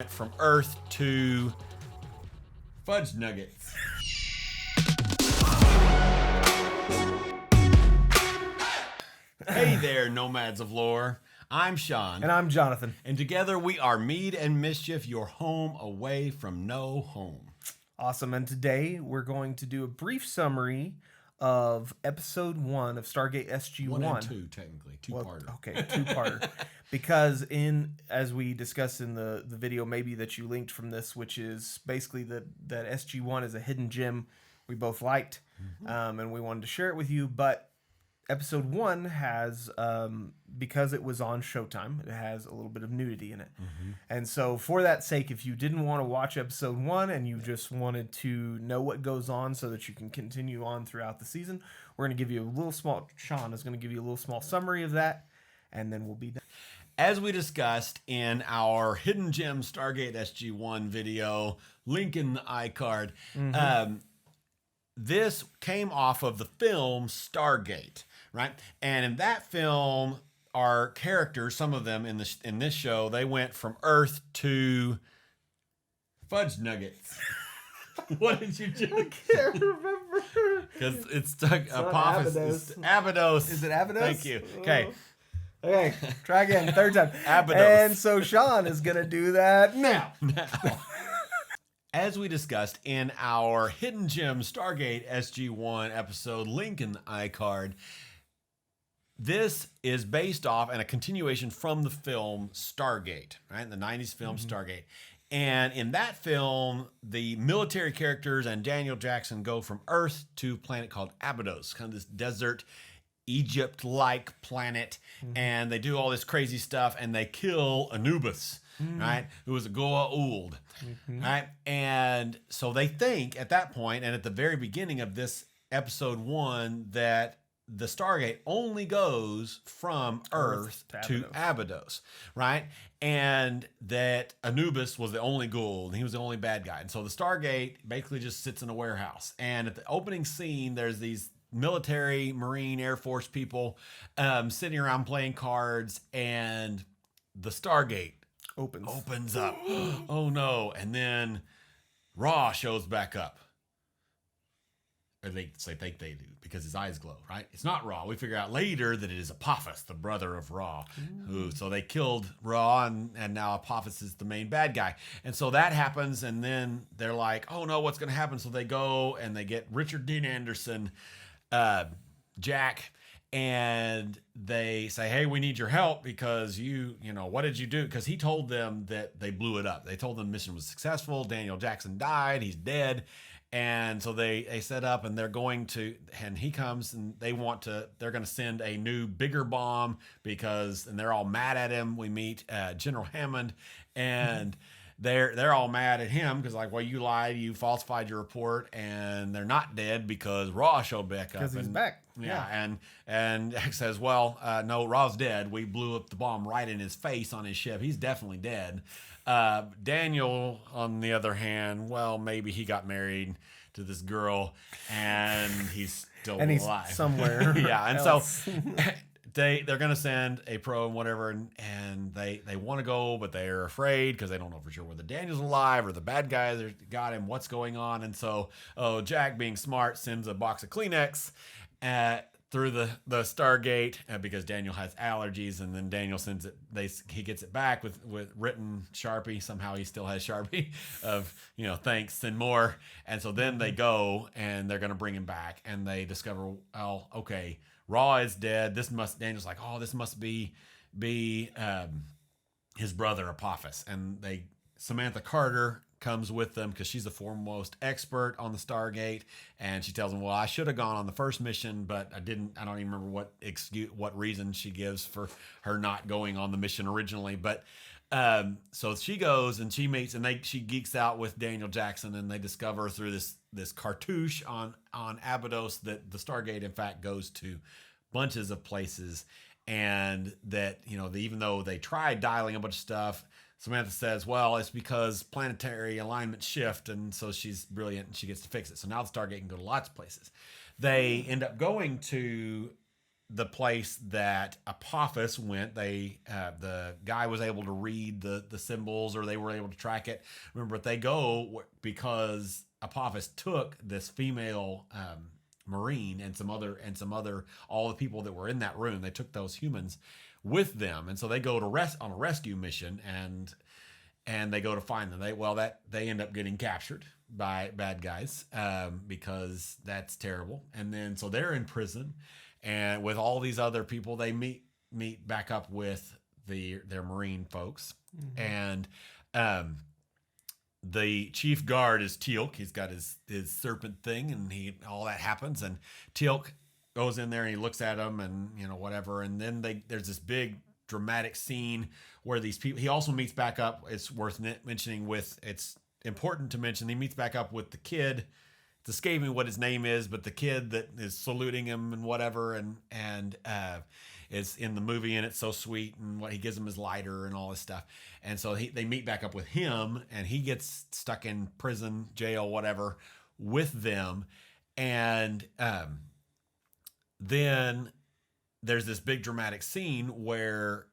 from Earth to fudge nuggets. Hey there, nomads of lore. I'm Sean. And I'm Jonathan. And together we are Mead and Mischief, your home away from no home. Awesome. And today we're going to do a brief summary of episode 1 of Stargate SG1. 1 and 2, technically. Two-parter. Okay, two-parter. Because as we discussed in the video maybe that you linked from this, which is basically that SG1 is a hidden gem we both liked, and we wanted to share it with you. But episode 1 has, because it was on Showtime, it has a little bit of nudity in it. And so for that sake, if you didn't want to watch episode 1 and you just wanted to know what goes on so that you can continue on throughout the season, we're going to give you a little small, Sean is going to give you a little small summary of that, and then we'll be done. As we discussed in our Hidden Gem Stargate SG1 video, link in the iCard, this came off of the film Stargate, right? And in that film, our characters, some of them in this show, they went from Earth to fudge nuggets. What did you do? I can't remember. Because it's stuck. Apophis. Abydos. Is it Abydos? Thank you. Okay. Okay, try again, third time. Abydos. And so Sean is going to do that now. As we discussed in our Hidden Gem Stargate SG1 episode, link in the iCard, this is based off and a continuation from the film Stargate, right? The 90s film Stargate. And in that film, the military characters and Daniel Jackson go from Earth to a planet called Abydos, kind of this desert, Egypt-like planet. And they do all this crazy stuff, and they kill Anubis, right? Who was a Goa'uld, right? And so they think at that point, and at the very beginning of this episode 1, that the Stargate only goes from Earth to Abydos, right? And that Anubis was the only Goa'uld, and he was the only bad guy. And so the Stargate basically just sits in a warehouse. And at the opening scene, there's these military, Marine, Air Force people sitting around playing cards, and the Stargate opens up. Oh no. And then Ra shows back up. Or they think they do, because his eyes glow, right? It's not Ra. We figure out later that it is Apophis, the brother of Ra. So they killed Ra, and now Apophis is the main bad guy. And so that happens, and then they're like, oh no, what's going to happen? So they go and they get Richard Dean Anderson, Jack, and they say, hey, we need your help because you know, what did you do? Because he told them that they blew it up. They told them the mission was successful. Daniel Jackson died. He's dead. And so they set up, and they're going to, and he comes, and they're going to send a new, bigger bomb and they're all mad at him. We meet General Hammond, and they're all mad at him because, like, well, you lied, you falsified your report, and they're not dead because Ra showed back up. Because he's back. Yeah. And Jack says, well, no, Ra's dead. We blew up the bomb right in his face on his ship. He's definitely dead. Daniel, on the other hand, well, maybe he got married to this girl and he's still and alive. He's somewhere. Yeah. And else. So they're going to send a probe and whatever. And they want to go, but they're afraid because they don't know for sure whether Daniel's alive or the bad guys got him, what's going on. And so, Jack, being smart, sends a box of Kleenex through the Stargate because Daniel has allergies, and then Daniel sends it. He gets it back with written Sharpie. Somehow he still has Sharpie of, thanks and more. And so then they go and they're going to bring him back, and they discover, oh, okay, Ra is dead. Daniel's like, oh, this must be his brother Apophis, and Samantha Carter comes with them because she's the foremost expert on the Stargate, and she tells them, well, I should have gone on the first mission, but I didn't. I don't even remember what reason she gives for her not going on the mission originally, but so she goes and she meets, and she geeks out with Daniel Jackson, and they discover through this cartouche on Abydos that the Stargate in fact goes to bunches of places, and that even though they tried dialing a bunch of stuff, Samantha says, well, it's because planetary alignment shift, and so she's brilliant, and she gets to fix it. So now the Stargate can go to lots of places. They end up going to the place that Apophis went. They the guy was able to read the symbols, or they were able to track it. Remember, they go because Apophis took this female Marine and some other all the people that were in that room. They took those humans with them, and so they go to on a rescue mission, and they go to find them. They end up getting captured by bad guys because that's terrible. And then so they're in prison, and with all these other people, they meet back up with their Marine folks, and the chief guard is Teal'c. He's got his serpent thing, and all that happens, and Teal'c goes in there and he looks at them, and whatever, and then there's this big dramatic scene where these people. He also meets back up. It's worth mentioning. It's important to mention he meets back up with the kid. It's escaping me what his name is, but the kid that is saluting him and whatever, and is in the movie, and it's so sweet, and what he gives him his lighter and all this stuff. And so they meet back up with him, and he gets stuck in prison, jail, whatever, with them, and then there's this big dramatic scene where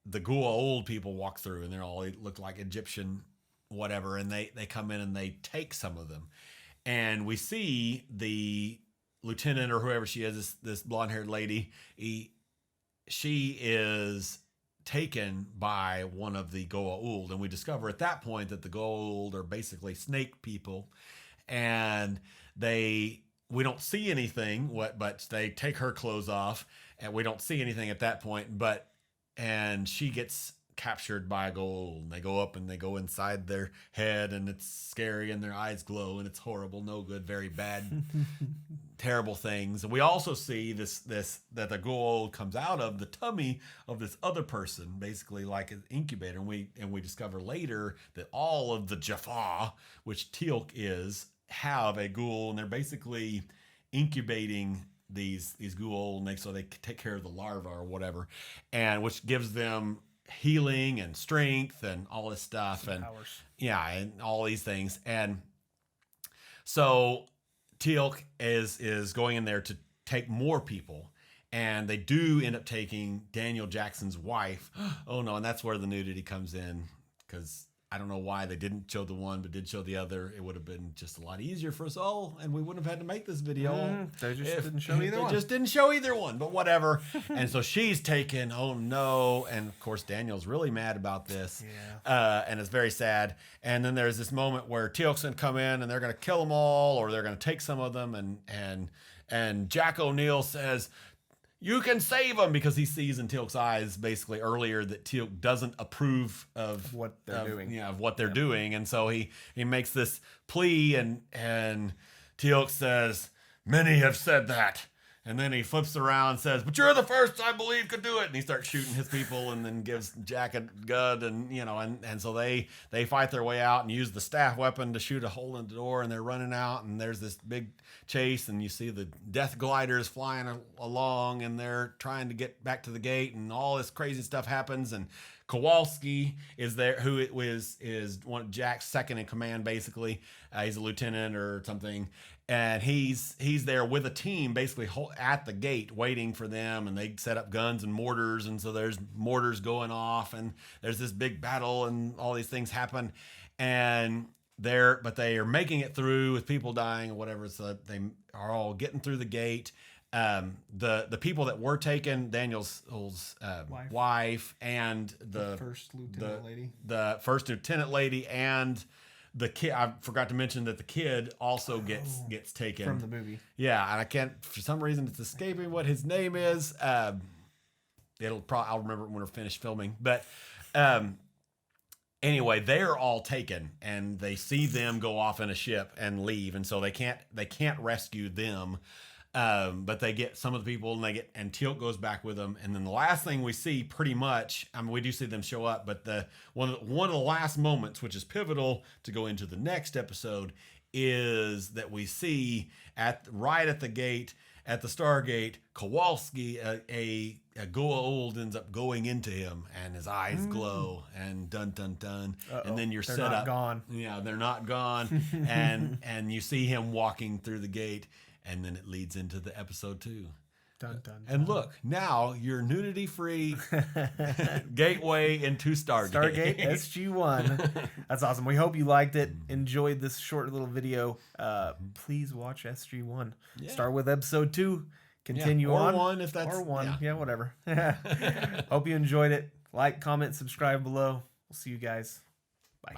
the old people walk through, and they look like Egyptian whatever, and they come in and they take some of them, and we see the lieutenant or whoever she is, this blonde-haired lady. She is taken by one of the Goa'uld, and we discover at that point that the Goa'uld are basically snake people, and we don't see anything, but they take her clothes off, and we don't see anything at that point, and she gets captured by a Goa'uld, and they go up and they go inside their head, and it's scary, and their eyes glow, and it's horrible, no good, very bad, terrible things. And we also see this that the Goa'uld comes out of the tummy of this other person, basically like an incubator, and we discover later that all of the Jaffa, which Teal'c is, have a Goa'uld, and they're basically incubating these Goa'uld, and so they take care of the larva or whatever, and which gives them healing and strength and all this stuff, and powers. And all these things. And so Teal'c is going in there to take more people, and they do end up taking Daniel Jackson's wife. Oh no, and that's where the nudity comes in, because I don't know why they didn't show the one but did show the other. It would have been just a lot easier for us all, and we wouldn't have had to make this video. They just didn't show either one. They just didn't show either one, but whatever. And so she's taken. Oh no. And of course Daniel's really mad about this. Yeah. And it's very sad. And then there's this moment where Teal'c's gonna come in, and they're gonna kill them all, or they're gonna take some of them, and Jack O'Neill says, "You can save them," because he sees in Teal'c's eyes basically earlier that Teal'c doesn't approve of what they're doing. Yeah, of what they're doing. And so he makes this plea, and Teal'c says, "Many have said that." And then he flips around and says, "But you're the first I believe could do it." And he starts shooting his people, and then gives Jack a gun, and so they fight their way out and use the staff weapon to shoot a hole in the door, and they're running out, and there's this big chase, and you see the death gliders flying along, and they're trying to get back to the gate, and all this crazy stuff happens, and Kowalski is there, who is one of Jack's second in command, basically. He's a lieutenant or something, and he's there with a team basically at the gate waiting for them, and they set up guns and mortars, and so there's mortars going off, and there's this big battle, and all these things happen, and they are making it through with people dying or whatever, so they are all getting through the gate. The people that were taken, Daniel's wife, and the first lieutenant lady, and the kid. I forgot to mention that the kid also gets taken from the movie. Yeah, and I can't, for some reason it's escaping what his name is. I'll remember it when we're finished filming, but anyway, they're all taken, and they see them go off in a ship and leave, and so they can't rescue them. But they get some of the people, and Teal'c goes back with them. And then the last thing we see, pretty much, I mean, we do see them show up, but one of the last moments, which is pivotal to go into the next episode, is that we see right at the gate, at the Stargate, Kowalski, a Goa'uld ends up going into him, and his eyes glow, and dun dun dun. And then you're set up. Gone. Yeah, they're not gone. and you see him walking through the gate. And then it leads into the episode 2. Dun, dun, And dun. look, now your nudity-free gateway into Stargate. Stargate SG1. That's awesome. We hope you liked it. Enjoyed this short little video. Please watch SG1. Yeah. Start with episode 2. Continue or on. one if that's Or 1. yeah. Whatever. Hope you enjoyed it. Like, comment, subscribe below. We'll see you guys. Bye.